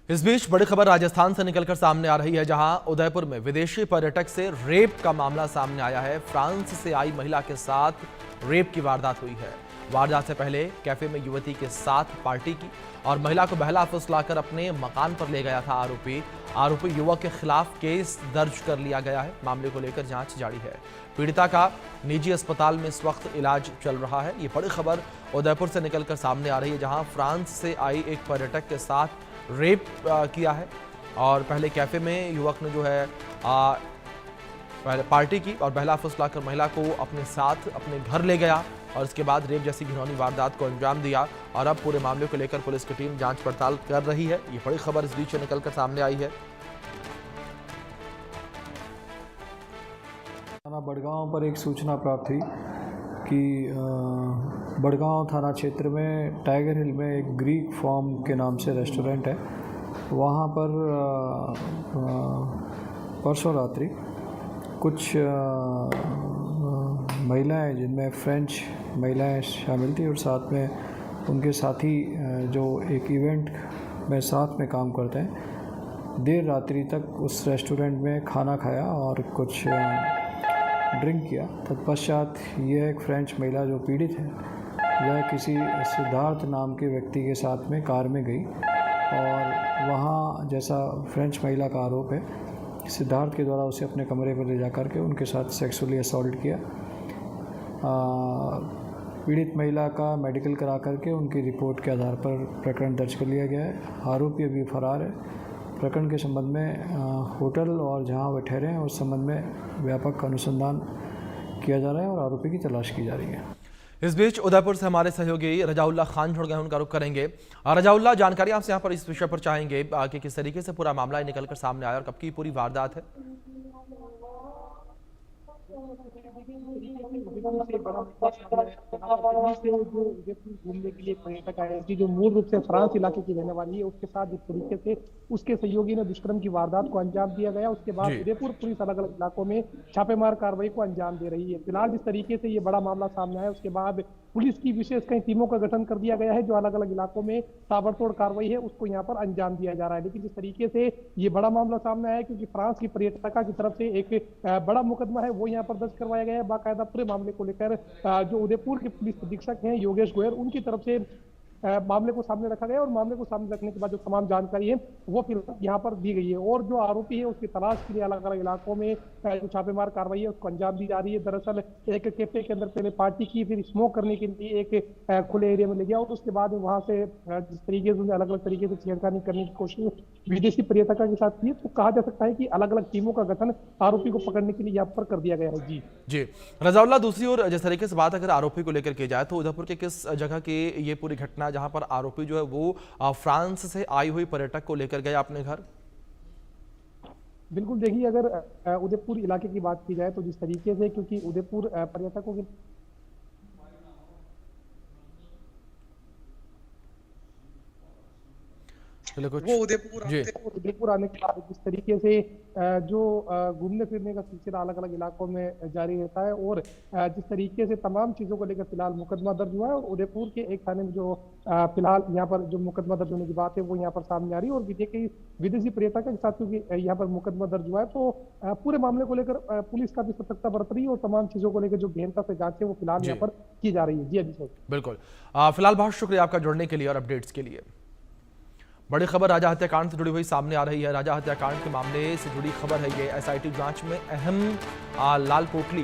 इस बीच बड़ी खबर राजस्थान से निकलकर सामने आ रही है, जहां उदयपुर में विदेशी पर्यटक से रेप का मामला सामने आया है। फ्रांस से आई महिला के साथ रेप की वारदात हुई है। वारदात से पहले कैफे में युवती के साथ पार्टी की और महिला को बहला फुसलाकर अपने मकान पर ले गया था आरोपी युवक के खिलाफ केस दर्ज कर लिया गया है। मामले को लेकर जांच जारी है। पीड़िता का निजी अस्पताल में इस वक्त इलाज चल रहा है। ये बड़ी खबर उदयपुर से निकलकर सामने आ रही है, जहां फ्रांस से आई एक पर्यटक के साथ रेप किया है और पहले कैफे में युवक ने जो है पहले पार्टी की और बहला फुसलाकर महिला को अपने साथ अपने घर ले गया और इसके बाद रेप जैसी घिनौनी वारदात को अंजाम दिया। और अब पूरे मामले को लेकर पुलिस की टीम जांच पड़ताल कर रही है। ये बड़ी खबर इस बीच निकलकर सामने आई है। थाना बड़गांव पर एक सूचना प्राप्त हुई कि बड़गांव थाना क्षेत्र में टाइगर हिल में एक ग्रीक फार्म के नाम से रेस्टोरेंट है। वहाँ पर परसों रात्रि कुछ महिलाएं, जिनमें फ्रेंच महिलाएं शामिल थी और साथ में उनके साथी जो एक इवेंट में साथ में काम करते हैं, देर रात्रि तक उस रेस्टोरेंट में खाना खाया और कुछ ड्रिंक किया। तत्पश्चात यह एक फ्रेंच महिला जो पीड़ित है, वह किसी सिद्धार्थ नाम के व्यक्ति के साथ में कार में गई और वहाँ, जैसा फ्रेंच महिला का आरोप है, सिद्धार्थ के द्वारा उसे अपने कमरे पर ले जा कर के उनके साथ सेक्सुअली असॉल्ट किया। पीड़ित महिला का मेडिकल करा करके उनकी रिपोर्ट के आधार पर प्रकरण दर्ज कर लिया गया है। आरोपी अभी फरार है। प्रकरण के संबंध में होटल और जहां वे ठहरे हैं उस संबंध में व्यापक अनुसंधान किया जा रहा है और आरोपी की तलाश की जा रही है। इस बीच उदयपुर से हमारे सहयोगी रजाउल्ला खान जुड़ गए, उनका रुख करेंगे। रजाउल्ला, जानकारी आपसे यहाँ पर इस विषय पर चाहेंगे कि किस तरीके से पूरा मामला निकलकर सामने आया और कब की पूरी वारदात है। घूमने के लिए पर्यटक आए थी, जो मूल रूप से फ्रांस इलाके की रहने वाली है, उसके साथ जिस तरीके से उसके सहयोगी ने दुष्कर्म की वारदात को अंजाम दिया गया, उसके बाद उदयपुर पुलिस अलग अलग इलाकों में छापेमार कार्रवाई को अंजाम दे रही है। फिलहाल जिस तरीके से ये बड़ा मामला सामने आया, उसके बाद पुलिस की विशेष कई टीमों का गठन कर दिया गया है, जो अलग अलग इलाकों में ताबड़तोड़ कार्रवाई है उसको यहाँ पर अंजाम दिया जा रहा है। लेकिन जिस तरीके से ये बड़ा मामला सामने आया, क्योंकि फ्रांस की पर्यटका की तरफ से एक बड़ा मुकदमा है वो यहाँ पर दर्ज करवाया गया है। बाकायदा पूरे मामले को लेकर जो उदयपुर के पुलिस अधीक्षक हैं योगेश गोयल, उनकी तरफ से मामले को सामने रखा गया और मामले को सामने रखने के बाद जो तमाम जानकारी है वो फिलहाल यहाँ पर दी गई है और जो आरोपी है उसकी तलाश के लिए अलग अलग इलाकों में जो छापेमार कार्रवाई है उसको अंजाम दी जा रही है। दरअसल एक कैफे के अंदर पहले पार्टी की, फिर स्मोक करने के लिए एक खुले एरिया में ले गया और उसके बाद वहां से जिस तरीके से अलग अलग तरीके से छेड़खानी करने की कोशिश विदेशी पर्यटकों के साथ की, तो कहा जा सकता है कि अलग अलग टीमों का गठन आरोपी को पकड़ने के लिए यहाँ पर कर दिया गया है। जी रजाउल्ला, दूसरी ओर जिस तरीके से बात अगर आरोपी को लेकर की जाए तो उदयपुर के किस जगह की ये पूरी घटना जहां पर आरोपी जो है वो फ्रांस से आई हुई पर्यटक को लेकर गया अपने घर? बिल्कुल, देखिए अगर उदयपुर इलाके की बात की जाए तो जिस तरीके से, क्योंकि उदयपुर पर्यटकों की वो उदयपुर आने के बाद जिस तरीके से जो घूमने फिरने का सिलसिला अलग अलग इलाकों में जारी रहता है और जिस तरीके से तमाम चीजों को लेकर फिलहाल मुकदमा दर्ज हुआ है और उदयपुर के एक थाने में जो फिलहाल यहाँ पर जो मुकदमा दर्ज होने की बात है वो यहाँ पर सामने आ रही है और विदेशी पर्यटक के साथ क्योंकि यहाँ पर मुकदमा दर्ज हुआ है तो पूरे मामले को लेकर पुलिस का भी सतर्कता बरत रही है और तमाम चीजों को लेकर जो गहनता से जांच है वो फिलहाल यहाँ पर की जा रही है। जी अभिषेक, बिल्कुल। फिलहाल बहुत शुक्रिया आपका जुड़ने के लिए और अपडेट्स के लिए। बड़ी खबर राजा हत्याकांड से जुड़ी हुई सामने आ रही है। राजा हत्याकांड के मामले से जुड़ी खबर है ये। एसआईटी जांच में अहम लाल पोटली